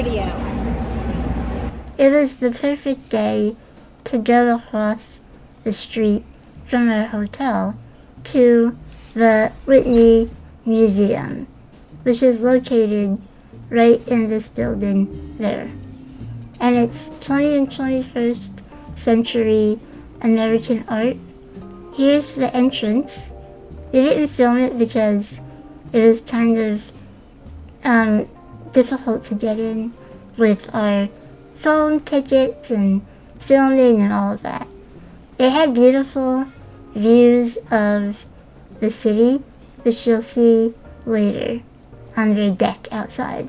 pretty out. It was the perfect day to go across the street from our hotel to the Whitney Museum, which is located right in this building there. And it's 20th and 21st century American art. Here's the entrance. We didn't film it because it was kind of difficult to get in with our phone tickets and filming and all of that. They had beautiful views of the city, which you'll see later on their deck outside.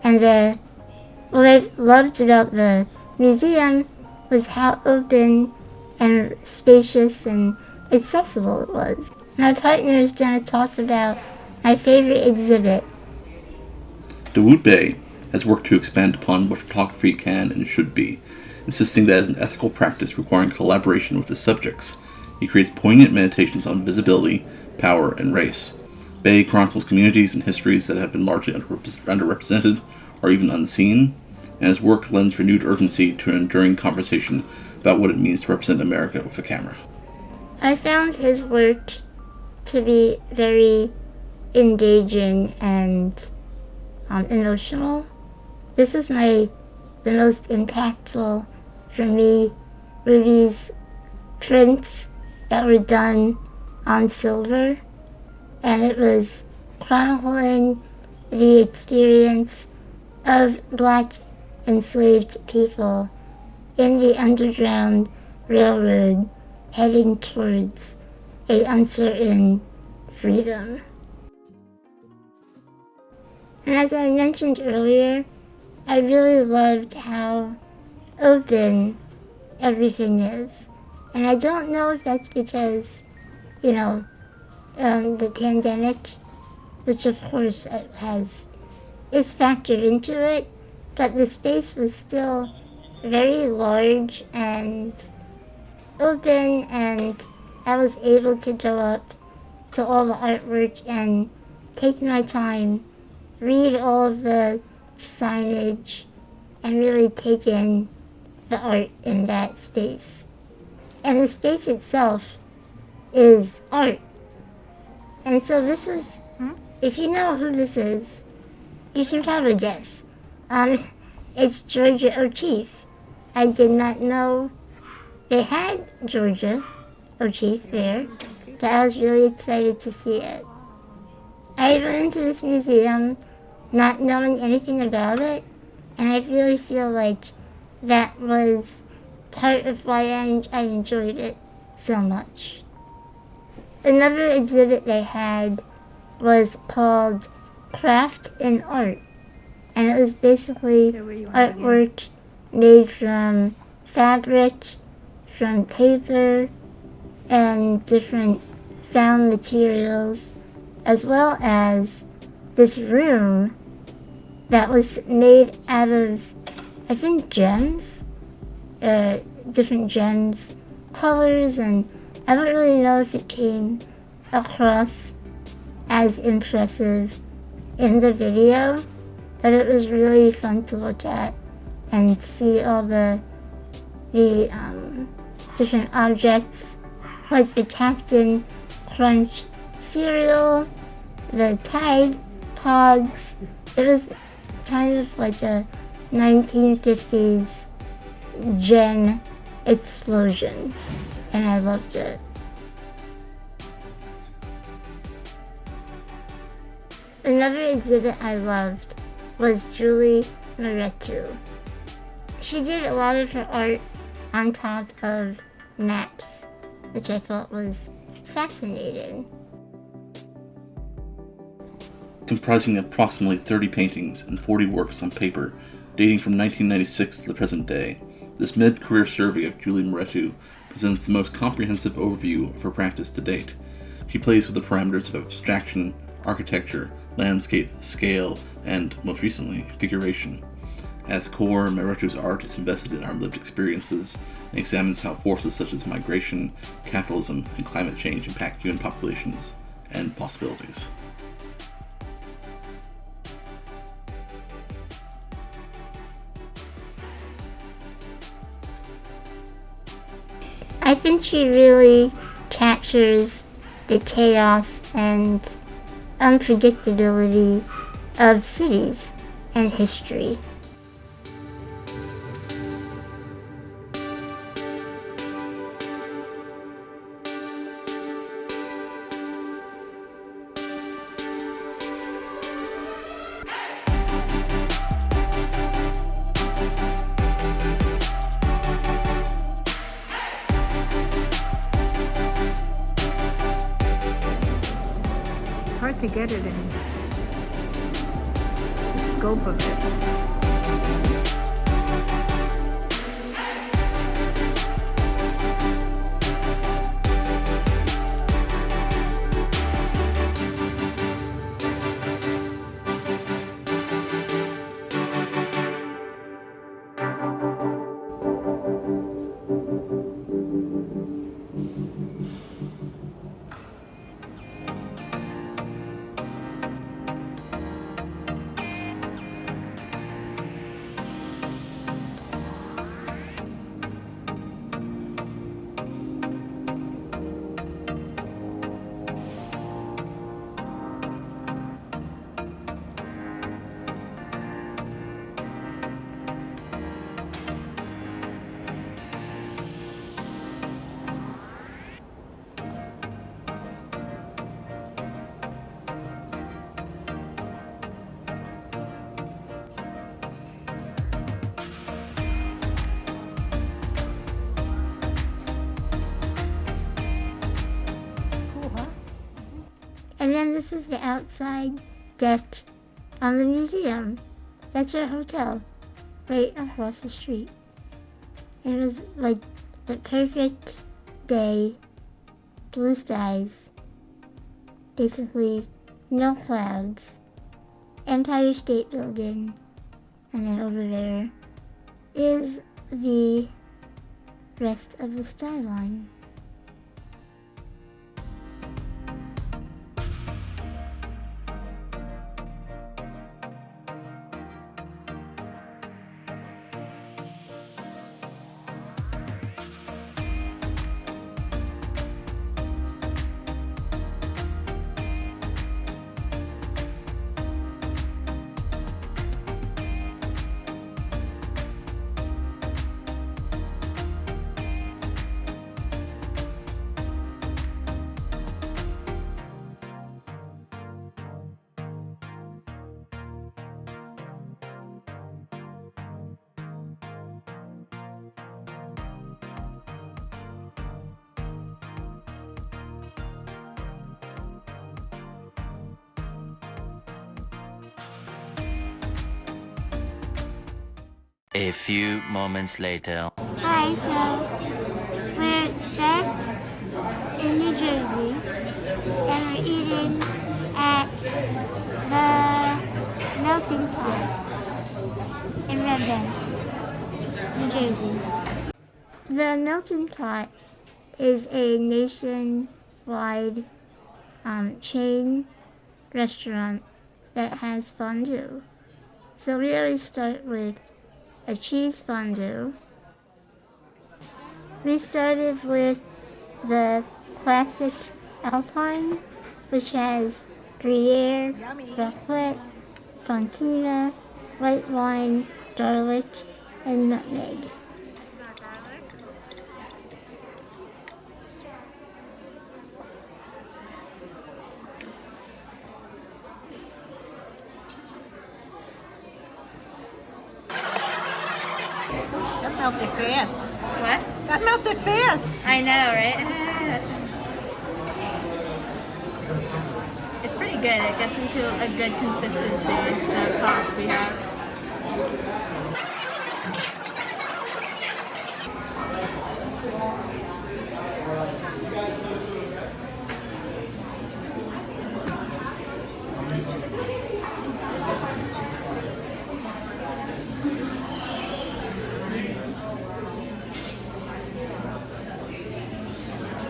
And what I loved about the museum was how open and spacious and accessible it was. My partner is going to talk about my favorite exhibit. Dawood Bey has worked to expand upon what photography can and should be, insisting that as an ethical practice requiring collaboration with his subjects, he creates poignant meditations on visibility, power, and race. Bey chronicles communities and histories that have been largely underrepresented or even unseen, and his work lends renewed urgency to an enduring conversation about what it means to represent America with a camera. I found his work to be very engaging and emotional. This is the most impactful for me were these prints that were done on silver, and it was chronicling the experience of Black enslaved people in the Underground Railroad heading towards a uncertain freedom. And as I mentioned earlier, I really loved how open everything is. And I don't know if that's because, the pandemic, which of course is factored into it, but the space was still very large and open, and I was able to go up to all the artwork and take my time, read all of the signage, and really take in the art in that space. And the space itself is art. And so this was, if you know who this is, you can probably guess. It's Georgia O'Keeffe. I did not know they had Georgia O'Keeffe there, but I was really excited to see it. I went into this museum not knowing anything about it, and I really feel like that was part of why I enjoyed it so much. Another exhibit they had was called Craft and Art, and it was basically artwork made from fabric, from paper, and different found materials, as well as this room that was made out of, I think, gems, different gems, colors, and I don't really know if it came across as impressive in the video, but it was really fun to look at and see all the different objects, like the Captain Crunch cereal, the Tide Pods. It was kind of like a 1950s gem explosion, and I loved it. Another exhibit I loved was Julie Moretu. She did a lot of her art on top of maps, which I thought was fascinating. Comprising approximately 30 paintings and 40 works on paper, dating from 1996 to the present day, this mid-career survey of Julie Moretu presents the most comprehensive overview of her practice to date. She plays with the parameters of abstraction, architecture, landscape, scale, and, most recently, figuration. As core, Moretu's art is invested in our lived experiences and examines how forces such as migration, capitalism, and climate change impact human populations and possibilities. I think she really captures the chaos and unpredictability of cities and history. It's hard to get it in the scope of it. And then this is the outside deck on the museum. That's our hotel, right across the street. It was like the perfect day, blue skies, basically no clouds, Empire State Building, and then over there is the rest of the skyline. A few moments later. Hi, so we're back in New Jersey and we're eating at the Melting Pot in Red Bank, New Jersey. The Melting Pot is a nationwide chain restaurant that has fondue. So we always start with a cheese fondue. We started with the classic Alpine, which has Gruyere, raclette, fontina, white wine, garlic, and nutmeg. That melted fast. What? That melted fast. I know, right? It's pretty good. It gets into a good consistency, the sauce we have.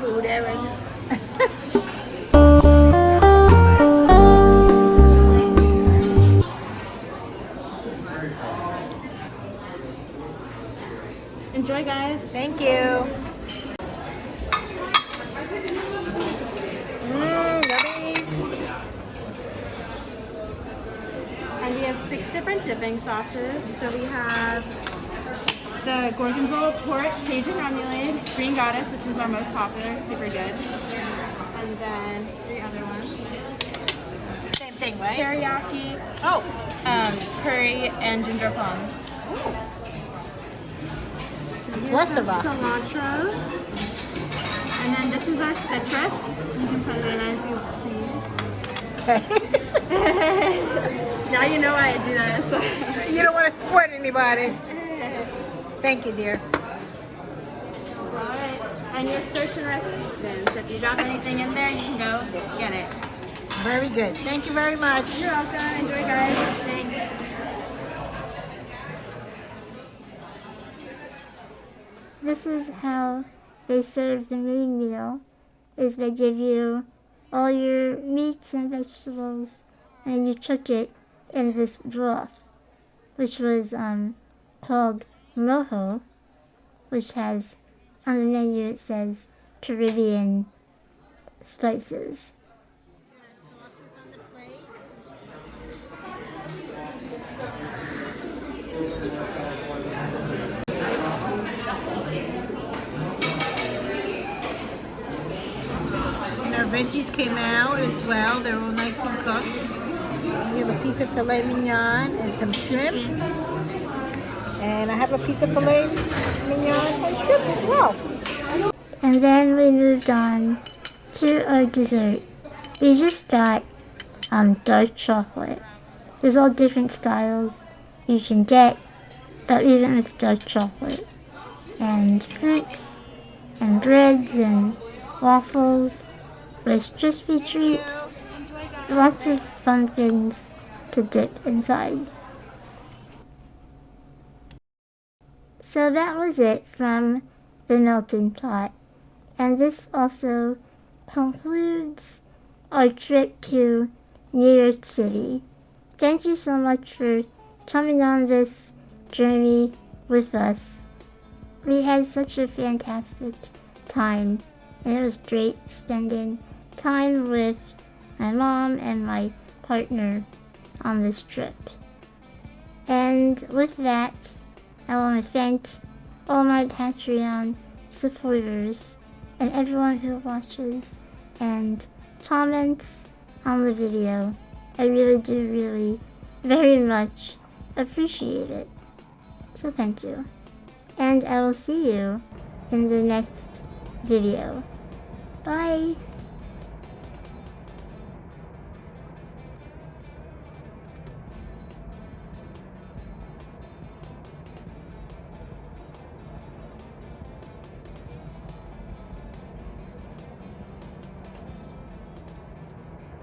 Food, Eric. Enjoy, guys. Thank you. 6 different dipping sauces. So we have the Gorgonzola pork, Cajun remoulade, Green Goddess, which is our most popular, super good. And then 3 other ones. Same thing, right? Teriyaki, Oh, curry, and ginger plum. So here's plethora. some cilantro. And then this is our citrus. You can put it in as you please. Okay. Now you know why I do this. You don't want to squirt anybody. Thank you, dear. Alright, and your search and rescue spoon. So if you drop anything in there, you can go get it. Very good. Thank you very much. You're welcome. Enjoy, guys. Thanks. This is how they serve the main meal, is they give you all your meats and vegetables, and you cook it in this broth, which was called mojo, which has, on the menu it says Caribbean spices. And our veggies came out as well. They're all nice and cooked. We have a piece of filet mignon and some shrimp. And I have a piece of filet mignon and shrimp as well. And then we moved on to our dessert. We just got dark chocolate. There's all different styles you can get, but we went with dark chocolate. And fruits, and breads, and waffles, Rice Krispie treats. Lots of fun things to dip inside. So that was it from the melting pot. And this also concludes our trip to New York City. Thank you so much for coming on this journey with us. We had such a fantastic time, and it was great spending time with my mom and my partner on this trip. And with that, I want to thank all my Patreon supporters and everyone who watches and comments on the video. I really do very much appreciate it. So thank you. And I will see you in the next video. Bye!